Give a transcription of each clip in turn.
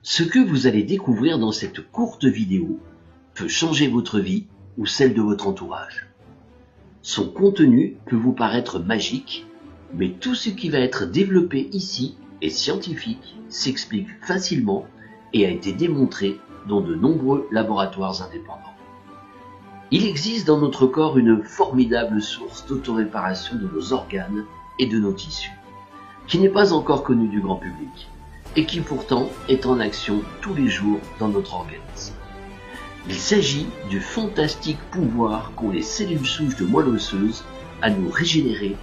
Ce que vous allez découvrir dans cette courte vidéo peut changer votre vie ou celle de votre entourage. Son contenu peut vous paraître magique, mais tout ce qui va être développé ici est scientifique, s'explique facilement et a été démontré dans de nombreux laboratoires indépendants. Il existe dans notre corps une formidable source d'autoréparation de nos organes et de nos tissus, qui n'est pas encore connue du grand public, et qui pourtant est en action tous les jours dans notre organisme. Il s'agit du fantastique pouvoir qu'ont les cellules souches de moelle osseuse à nous régénérer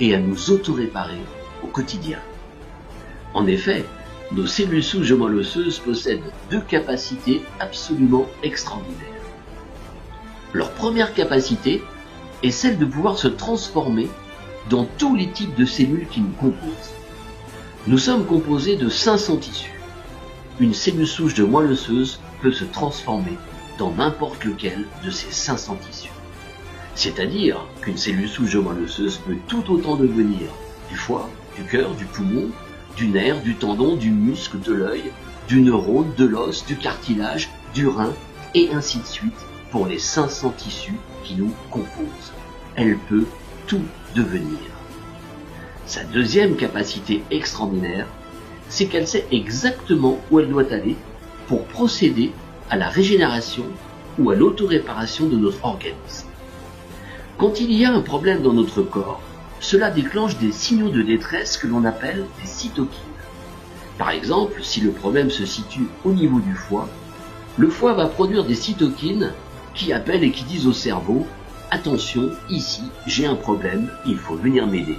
et à nous auto-réparer au quotidien. En effet, nos cellules souches de moelle osseuse possèdent deux capacités absolument extraordinaires. Leur première capacité est celle de pouvoir se transformer dans tous les types de cellules qui nous composent. Nous sommes composés de 500 tissus. Une cellule souche de moelle osseuse peut se transformer dans n'importe lequel de ces 500 tissus. C'est-à-dire qu'une cellule souche de moelle osseuse peut tout autant devenir du foie, du cœur, du poumon, du nerf, du tendon, du muscle, de l'œil, du neurone, de l'os, du cartilage, du rein, et ainsi de suite pour les 500 tissus qui nous composent. Elle peut tout devenir. Sa deuxième capacité extraordinaire, c'est qu'elle sait exactement où elle doit aller pour procéder à la régénération ou à l'autoréparation de notre organisme. Quand il y a un problème dans notre corps, cela déclenche des signaux de détresse que l'on appelle des cytokines. Par exemple, si le problème se situe au niveau du foie, le foie va produire des cytokines qui appellent et qui disent au cerveau « Attention, ici, j'ai un problème, il faut venir m'aider ».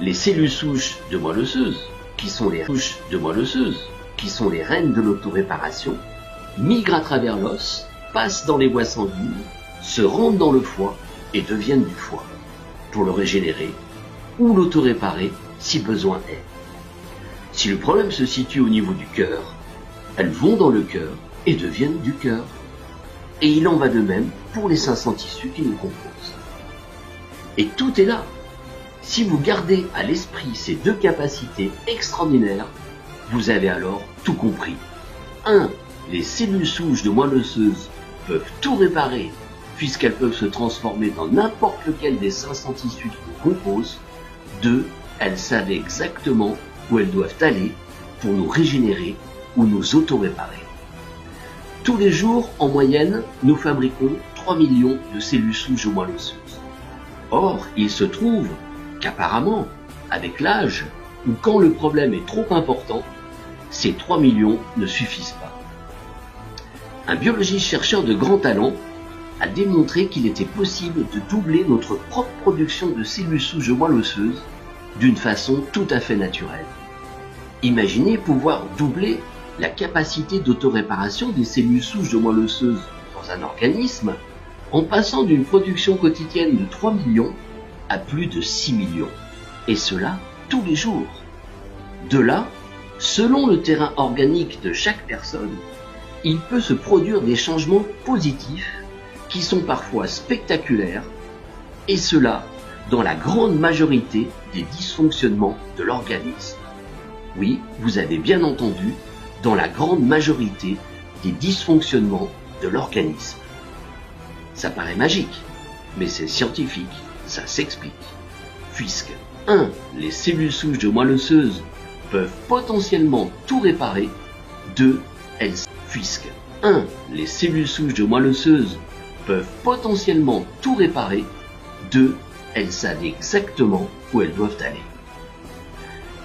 Les cellules souches de moelle osseuse, qui sont les souches de moelle osseuse, qui sont les reines de l'autoréparation, migrent à travers l'os, passent dans les voies sanguines, se rendent dans le foie et deviennent du foie, pour le régénérer ou l'autoréparer si besoin est. Si le problème se situe au niveau du cœur, elles vont dans le cœur et deviennent du cœur. Et il en va de même pour les 500 tissus qui nous composent. Et tout est là. Si vous gardez à l'esprit ces deux capacités extraordinaires, vous avez alors tout compris. 1. Les cellules souches de moelle osseuse peuvent tout réparer puisqu'elles peuvent se transformer dans n'importe lequel des 500 tissus qui nous composent. 2. Elles savent exactement où elles doivent aller pour nous régénérer ou nous auto-réparer. Tous les jours, en moyenne, nous fabriquons 3 millions de cellules souches de moelle osseuse. Or, il se trouve qu'apparemment, avec l'âge, ou quand le problème est trop important, ces 3 millions ne suffisent pas. Un biologiste chercheur de grand talent a démontré qu'il était possible de doubler notre propre production de cellules souches de moelle osseuse d'une façon tout à fait naturelle. Imaginez pouvoir doubler la capacité d'autoréparation des cellules souches de moelle osseuse dans un organisme en passant d'une production quotidienne de 3 millions à plus de 6 millions. Et cela tous les jours. De là, selon le terrain organique de chaque personne, il peut se produire des changements positifs qui sont parfois spectaculaires, et cela dans la grande majorité des dysfonctionnements de l'organisme. Oui, vous avez bien entendu, dans la grande majorité des dysfonctionnements de l'organisme. Ça paraît magique, mais c'est scientifique, ça s'explique. Puisque 1. Les cellules souches de moelle osseuse peuvent potentiellement tout réparer. 2. Puisque 1. Les cellules souches de moelle osseuse peuvent potentiellement tout réparer. 2. Elles savent exactement où elles doivent aller.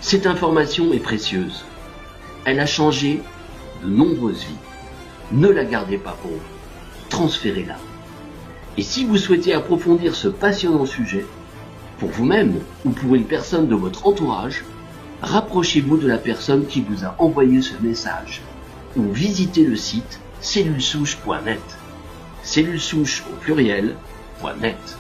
Cette information est précieuse. Elle a changé de nombreuses vies. Ne la gardez pas pour vous. Transférez-la. Et si vous souhaitez approfondir ce passionnant sujet, pour vous-même ou pour une personne de votre entourage, rapprochez-vous de la personne qui vous a envoyé ce message ou visitez le site cellulesouches.net. Cellulesouches au pluriel.net.